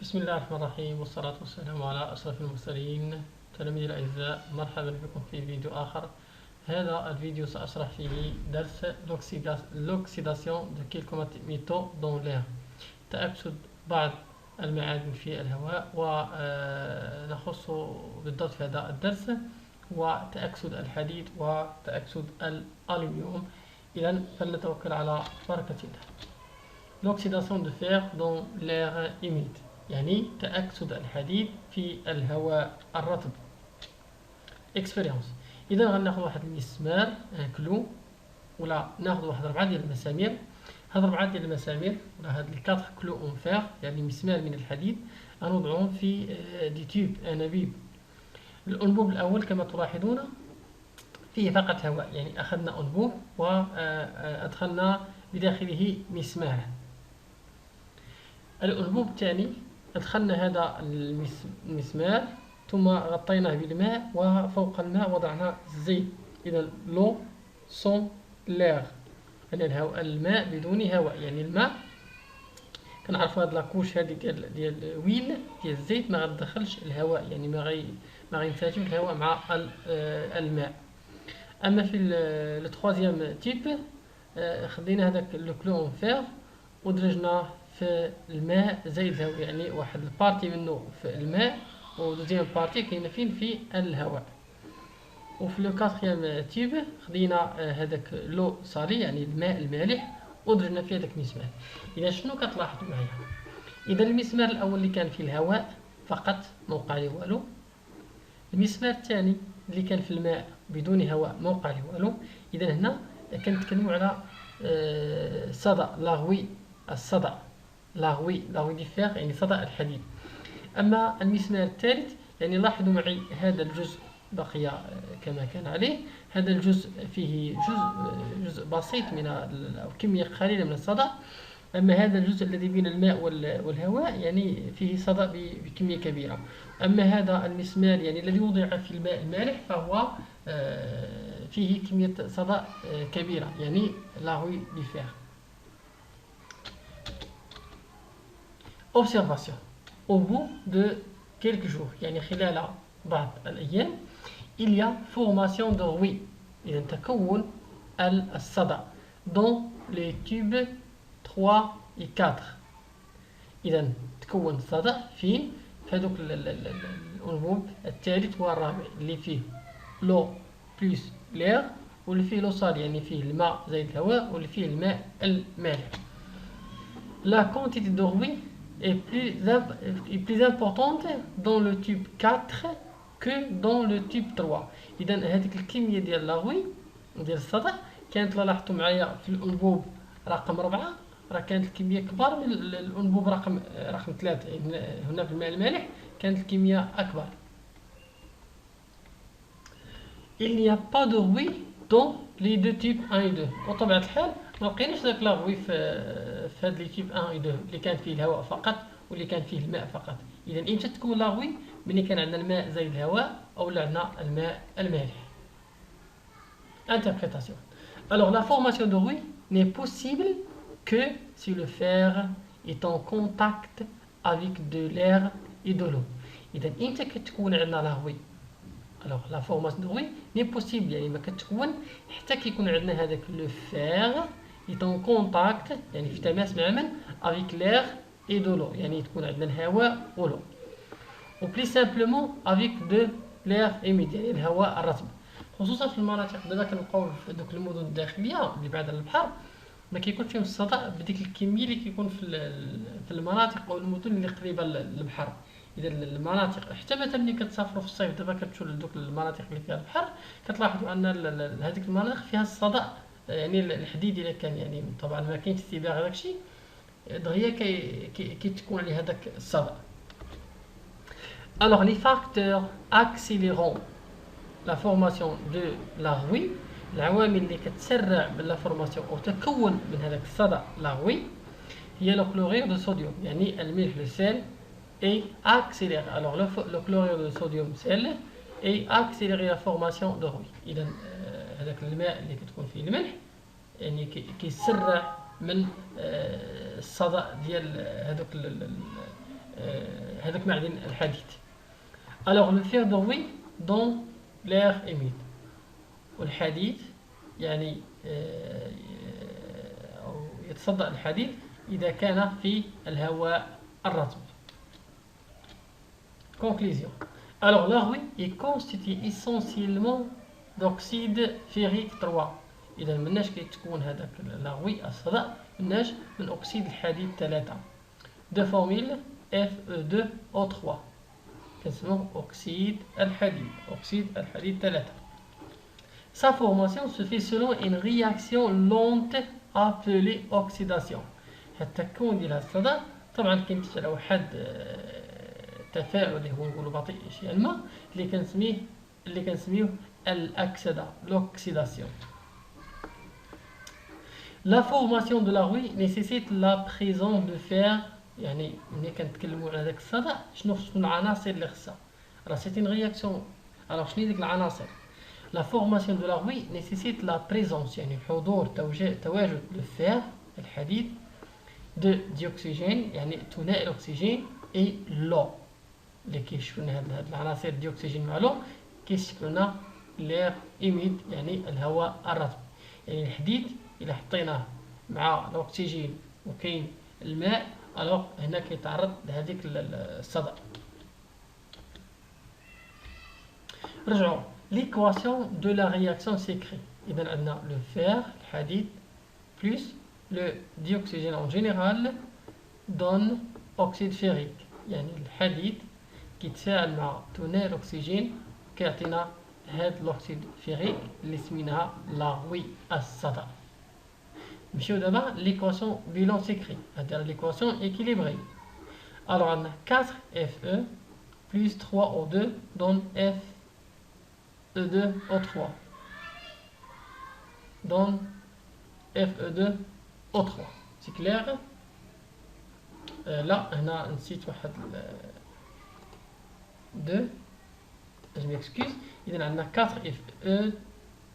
بسم الله الرحمن الرحيم، والصلاة والسلام على أشرف المرسلين. تلاميذي الأعزاء، مرحبا بكم في فيديو آخر. هذا الفيديو سأشرح فيه درس l'oxydation de quelques métaux dans l'air، تأكسد بعض المعادن في الهواء، ونخص بالضبط في هذا الدرس وتأكسد الحديد وتأكسد الألمنيوم. إذا فلنتوكل على بركة الله. L'oxydation de fer dans l'air humide، يعني تأكسد الحديد في الهواء الرطب. اكسبيريونس. إذا غناخذ واحد المسمار كلو، ولا ناخذ واحد 4 ديال المسامير. هاد 4 ديال المسامير ولا هاد 4 كلو اون فير، يعني مسمار من الحديد، غنوضعوهم في دي تيوب، انابيب. الانبوب الاول كما تلاحظون فيه فقط هواء، يعني اخذنا انبوب وادخلنا بداخله مسمار. الانبوب الثاني أدخلنا هذا المسمار ثم غطيناه بالماء، وفوق الماء وضعنا الزيت. إذا لو سون لير، يعني الهواء، الماء بدون هواء، يعني الماء كنعرفوا هاد لاكوش هادي ديال ويل ديال الزيت ما غتدخلش الهواء، يعني ما غينسجم الهواء مع الماء. اما في لو تروازيام تيب خدينا هذاك لو كلو اون فير ودرجناه في الماء زي الهواء، يعني واحد البارتي منه في الماء ودوزيام بارتي كاينه فين في الهواء. وفي لو كاتريام تيب خدينا هذاك لو صالي، يعني الماء المالح، ودرجنا فيه هذاك المسمار. اذا شنو كتلاحظوا معايا؟ اذا المسمار الاول اللي كان فيه الهواء فقط ما وقع ليه والو، المسمار الثاني اللي كان في الماء بدون هواء ما وقع ليه والو. اذا هنا كنتكلموا على صدى لاغوي، الصدى لاغوي دي فيغ، يعني صدى الحديد. اما المسمار الثالث، يعني لاحظوا معي هذا الجزء بقي كما كان عليه، هذا الجزء فيه جزء بسيط من أو كمية قليلة من الصدى. أما هذا الجزء الذي بين الماء والهواء يعني فيه صدى بكمية كبيرة. أما هذا المسمار يعني الذي وضع في الماء المالح فهو فيه كمية صدى كبيرة، يعني لاغوي دي فيغ. Observation. Au bout de quelques jours، يعني خلال بعض الأيام، il y a formation de bruit، إذا تكون الصدى dans les tubes 3 et 4. إذا تكون صدى في هذوك الأنبوب الثالث والرابع اللي فيه لو بلس لير، واللي فيه لو صال يعني فيه الماء زائد الهواء، واللي فيه الماء المالح. La quantité de bruit est plus importante dans le tube 4 que dans le tube 3. إذا هذيك الكمية ديال لاغوي ديال الصدى كانت لاحظتوا معايا في الأنبوب رقم 4 راه كانت الكمية كبار من الأنبوب رقم 3. يعني هنا في الماء المالح كانت الكمية أكبر. Il n'y a pas de bruit dans les deux types 1 et 2. وطبيعة الحال ما لقيناش داك لاغوي في هاد لي تيب 1 و 2 اللي كان فيه الهواء فقط واللي كان فيه الماء فقط. إذا إمتى تكون لاغوي؟ ملي كان عندنا الماء زائد الهواء أو عندنا الماء المالح. Interprétation. Alors la formation de bruit n'est possible que si le fer est en contact avec de l'air et de l'eau. إذا إمتى كتكون عندنا لاغوي؟ Alors la formation de bruit n'est possible، يعني ما كتكون حتى كيكون عندنا هذاك لو فير est en contact، يعني في تماس مع من؟ avec l'air et de l'eau، يعني تكون عندنا الهواء ولو. ou plus simplement avec de l'air humide، يعني الهواء الرطب. خصوصا في المناطق دابا كنلقاو في دوك المدن الداخليه اللي بعد البحر ما كيكون فيهم الصدى بديك الكميه اللي كيكون في المناطق او المدن اللي قريبه للبحر. اذا المناطق حتى مثلا ملي كتسافروا في الصيف دابا كتمشيو لدوك المناطق اللي فيها البحر كتلاحظوا ان هذيك المناطق فيها الصدى، يعني الحديد الا كان، يعني طبعا ما كاينش استباغ داكشي دغيا كيتكون عليه هذاك الصدى. Alors les facteurs accélérant la formation de لاغوي، العوامل اللي كتسرع لا فورماسيون او تكون من هذاك الصدى لاغوي هي لو كلورير دو صوديوم، يعني الملح السال، et accélérer. Alors le chlorure de sodium sel et accélérer la formation de bruit. إذا هذاك الماء اللي كتكون فيه الملح يعني كيسرع من الصدى ديال هذوك هذاك معدن الحديد. alors le fer de Rouy dans l'air humide. والحديد يعني يتصدأ الحديد إذا كان في الهواء الرطب. Conclusion. Alors la rouille est constituée essentiellement d'oxyde ferrique 3. إذا مناش كيتكون هذاك لا rouille الصدأ مناش من أكسيد الحديد 3. de formule Fe2O3 كنسموه أكسيد الحديد 3. Sa formation se fait selon une réaction lente appelée oxydation. التكون ديال الصدأ طبعا كينتج على واحد تفاعل اللي هو نقولوا بطيء شيئا ما اللي كنسميوه الأكسدة l'oxydation. La formation de la rouille nécessite la présence de fer. يعني ملي كنتكلموا على داك الصدأ شنو العناصر اللي خصها راه سيت une réaction. alors شنو ديك العناصر؟ La formation de la rouille nécessite la présence يعني حضور تواجد الفير الحديد de dioxygène يعني ثنائي الأكسجين et l'eau اللي كيشكل لنا هاد العناصر الديوكسيجين مع لو كيشكل لنا لير إيميد يعني الهواء الرطب. يعني الحديد إلا حطيناه مع الأكسجين وكاين الماء الوغ هنا كيتعرض لهذيك الصدأ. رجعوا l'équation de la réaction s'écrit. إذا عندنا le fer الحديد plus le dioxygène en général donne oxyde ferrique. يعني الحديد كيتفاعل مع ثنائي الأكسجين كيعطينا هاد الأكسيد فيريك اللي سميناها لا rouille الصدأ. نمشيو دابا l'équation bilan s'écrit, c'est-à-dire l'équation équilibrée. alors عندنا 4Fe plus 3O2 donne Fe2O3 donne Fe2O3. c'est clair. لا هنا نسيت واحد 2 je m'excuse. إذا عندنا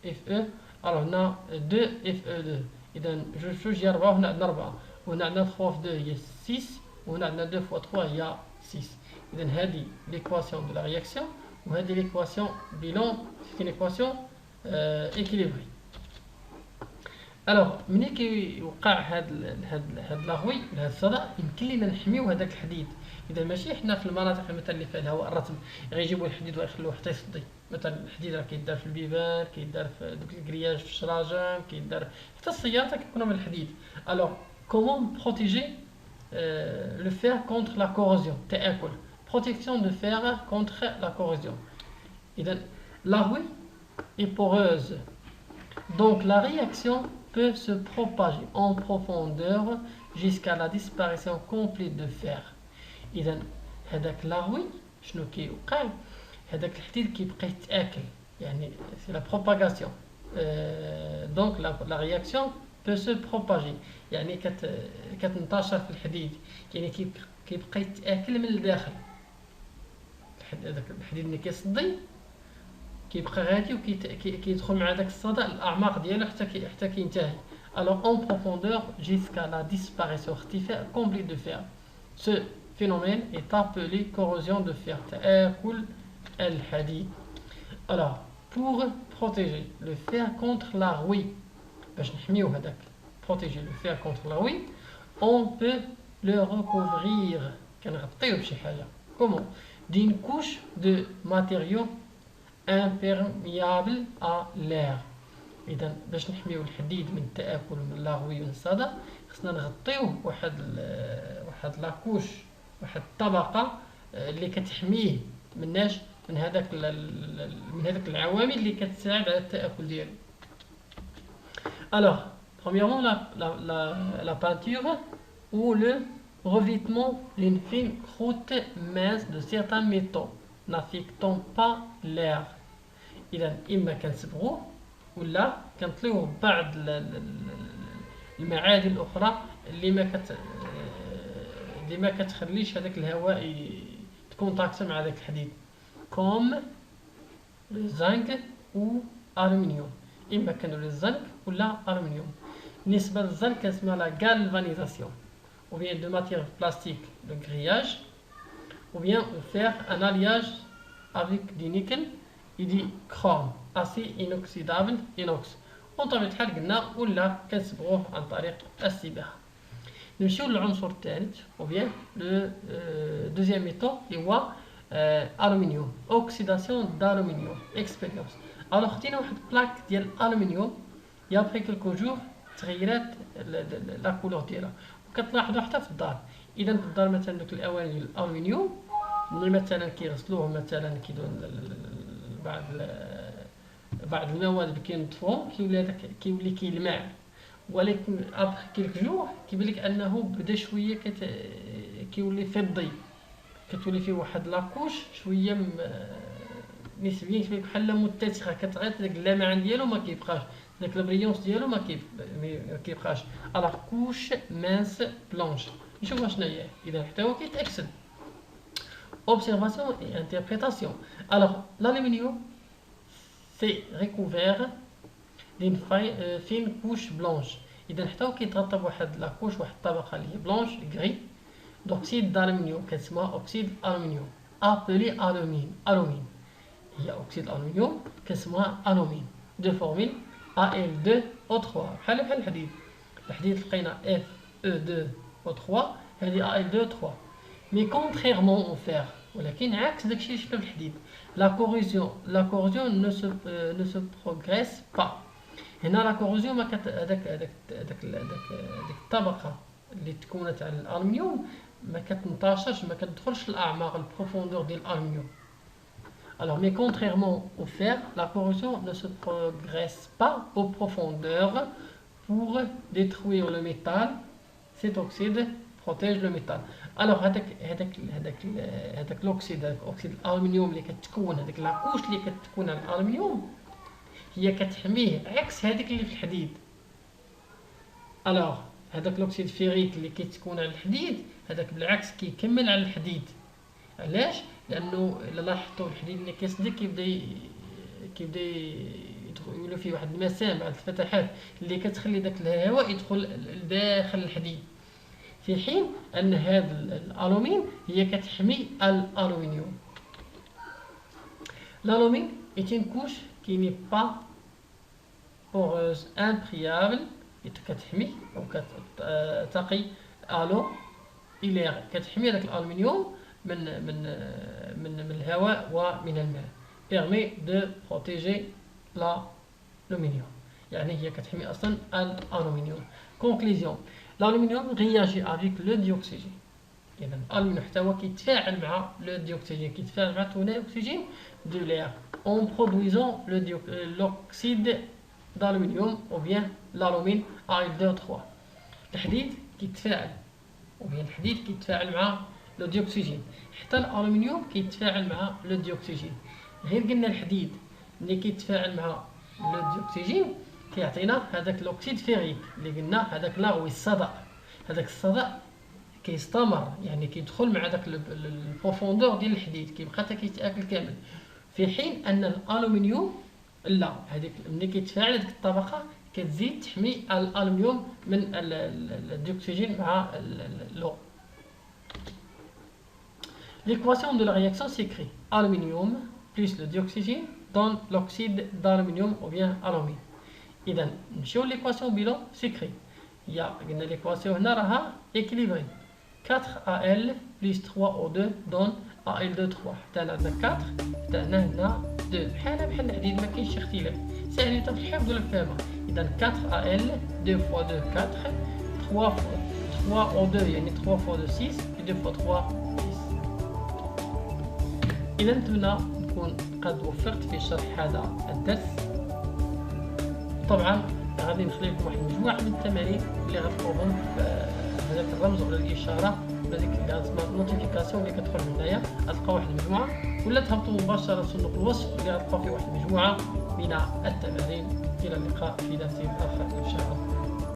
4Fe alors هنا 2Fe2 إذا جوج هي 4 وهنا عندنا 4 وهنا عندنا 3 في 2 هي 6 وهنا عندنا 2 في 3 هي 6. إذا هذه l'équation de la réaction وهذه l'équation bilan. c'est une équation équilibrée. alors ملي كيوقع هاد لا rouille هاد الصدأ يمكن لينا نحميو هذاك الحديد. اذا ماشي حنا في المناطق مثلا اللي فيها الهواء الرطب غيجيبوا الحديد ويخلوه حتى يصدي. مثلا الحديد راه كيدار في البيبان كيدار في دوك الكرياج في الشراجم كيدار حتى السيارات كيكونوا من الحديد. alors comment protéger le fer contre la corrosion تآكل protection de fer contre la corrosion. إذا la rouille est poreuse donc la réaction peut se propager en profondeur jusqu'à la disparition complète de fer. إذا هذاك لا rouille شنو كيوقع؟ هذاك الحديد كيبقى يتآكل يعني c'est la propagation. donc la réaction peut se propager يعني كتنتشر في الحديد يعني كيبقى يتآكل من الداخل. هذاك الحديد ملي كيصدي كيبقى غادي وكيدخل مع داك الصدأ الاعماق ديالو حتى كينتهي. alors en profondeur jusqu'à la disparition complète de fer. ce phénomène est appelé corrosion de fer تآكل الحديد. alors pour protéger le fer contre la rouille باش نحميو هذاك protéger le fer contre la rouille on peut le recouvrir كنغطيوه بشي حاجه. comment d'une couche de matériaux imperméable à l'air. اذا باش نحميو الحديد من التآكل من لا rouille من الصدأ خصنا نغطيوه واحد لاكوش واحد الطبقه اللي كتحميه من هذاك العوامل اللي كتساعد على التآكل ديالو. alors premièrement la peinture ou le revêtement d'une fine croûte mince de certains métaux n'affectant pas l'air. إذا إما كنصبغوه ولا كنطليوه بعض المعادن الأخرى اللي ما كتخليش هذاك الهواء تكونتاكت مع هذاك الحديد كوم لو زنك و ألومنيوم. إما كانوا الزنك ولا ألومنيوم. بالنسبة للزنك كنسميها لا غالفانيزاسيون ou bien de matière plastique le grillage ou bien faire un alliage avec du nickel et du chrome acier inoxydable inox. وطبيعة الحال قلنا ولا كنصبغوه عن طريق الصباغة. نمشيو للعنصر الثالث ou bien le deuxième méthode اللي هو الومنيوم اوكسيداسيون d'aluminium expérience. الوغ خدينا واحد بلاك ديال الالومنيوم يا ابخي كلكو جور تغيرات لا كولور ديالها، وكتلاحظوا حتى في الدار. اذا في الدار مثلا دوك الاواني ديال الالومنيوم ملي مثلا كيغسلوهم مثلا كيديروا بعض المواد اللي كينطفوهم كيولي هذاك كيولي كيلمع، ولكن ابخي كيلك جوع كيبان لك انه بدا شويه كيولي فضي، كتولي فيه واحد لاكوش شويه نسبيا كيبان بحال متسخه، كتغير داك اللمعان ديالو ما كيبقاش، داك البريونس ديالو ما كيبقاش على كوش مانس بلونش. نشوفوا شنو هي. اذا حتى هو كيتاكسد observation et interprétation. Alors l'aluminium c'est recouvert d'une fine couche blanche. إذا حتى هو كيتغطى بواحد لاكوش، واحد الطبقة اللي هي بلونش غري d'oxyde d'aluminium كتسمى أكسيد الألومنيوم appelé alumine. هي أكسيد الألومنيوم كتسمى ألومين دو فورميل Al2O3 بحال الحديد. الحديد لقينا Fe2O3 هذه Al2O3. Mais contrairement au fer، ولكن عكس داكشي اللي شفنا في الحديد، la corrosion ne se progresse pas. هنا لا كورروزيون ما هذاك الطبقه اللي تكونت على الالومنيوم ما كتنتشرش، ما كتدخلش الاعماق البروفوندور ديال الالومنيوم. Alors mais contrairement au fer, la corrosion ne se progresse pas aux profondeurs pour détruire le métal. Cet oxyde protège le métal. Alors هذاك الاكسيد، اكسيد الالومنيوم اللي كتكون هذاك لاكوش اللي كتكون على الالومنيوم هي كتحميه عكس هذيك اللي في الحديد. الوغ هذاك الاكسيد فيريك اللي كيتكون على الحديد هذاك بالعكس كيكمل على الحديد. علاش؟ لانه الا لاحظتوا الحديد اللي كيصدق كيبدا يولوا فيه واحد المسام، واحد الفتحات اللي كتخلي داك الهواء يدخل لداخل الحديد، في حين ان هذا الالومين هي كتحمي الالومنيوم. L'alumine est une couche qui n'est pas poreuse, imperméable، كتحمي او كتقي الو إليغ، كتحمي داك الالومنيوم من الهواء ومن الماء. permet de protéger l'aluminium، يعني هي كتحمي اصلا الالومنيوم. conclusion، l'aluminium réagit avec le dioxygène. إذا الألومنيوم حتى هو كيتفاعل مع لو ديوكسيجين، كيتفاعل مع ثاني أكسجين دو لير en produisant l'oxyde d'aluminium ou bien l'alumine Al2O3. الحديد كيتفاعل الحديد كيتفاعل مع لو ديوكسيجين، حتى الألومنيوم كيتفاعل مع لو ديوكسيجين. غير قلنا الحديد ملي كيتفاعل مع لو ديوكسيجين كيعطينا هذاك الأكسيد فيريك اللي قلنا هذاك لاغوي الصدأ. هذاك الصدأ كيستمر، يعني كيدخل مع داك البروفوندور ديال الحديد، كيبقى حتى كيتاكل كامل، في حين ان الالومنيوم لا، هذيك ملي كيتفاعل هذيك الطبقه كتزيد تحمي الالومنيوم من الديوكسيجين مع لو. L'équation de la réaction s'écrit aluminium plus le dioxygène donne l'oxyde d'aluminium ou bien alumine. اذا نمشيو ليكواسيون بيلون سيكري. هي قلنا ليكواسيون هنا راها équilibrée. 4Al plus 3O2 donne Al2O3. حتى هنا عندنا 4، حتى هنا 2، بحال الحديد ما كاينش اختلاف، ساهلين في الحفظ ولا الفهم. إذا 4Al 2 fois 2 4، 3O2 يعني 3 fois 2 6 et 2 fois 3 6. إذا نتمنى نكون قد وفقت في شرح هذا الدرس. طبعا غادي نخلي لكم واحد المجموعة من التمارين اللي غتلقوهم في هذاك الرمز ولا الاشاره بهذيك اللي اسمها نوتيفيكاسيون اللي كتدخل هنايا، غتلقاو واحد المجموعه، ولا تهبطوا مباشره لصندوق الوصف اللي غتلقاو فيه واحد المجموعه من التمارين. الى اللقاء في درس اخر ان شاء الله.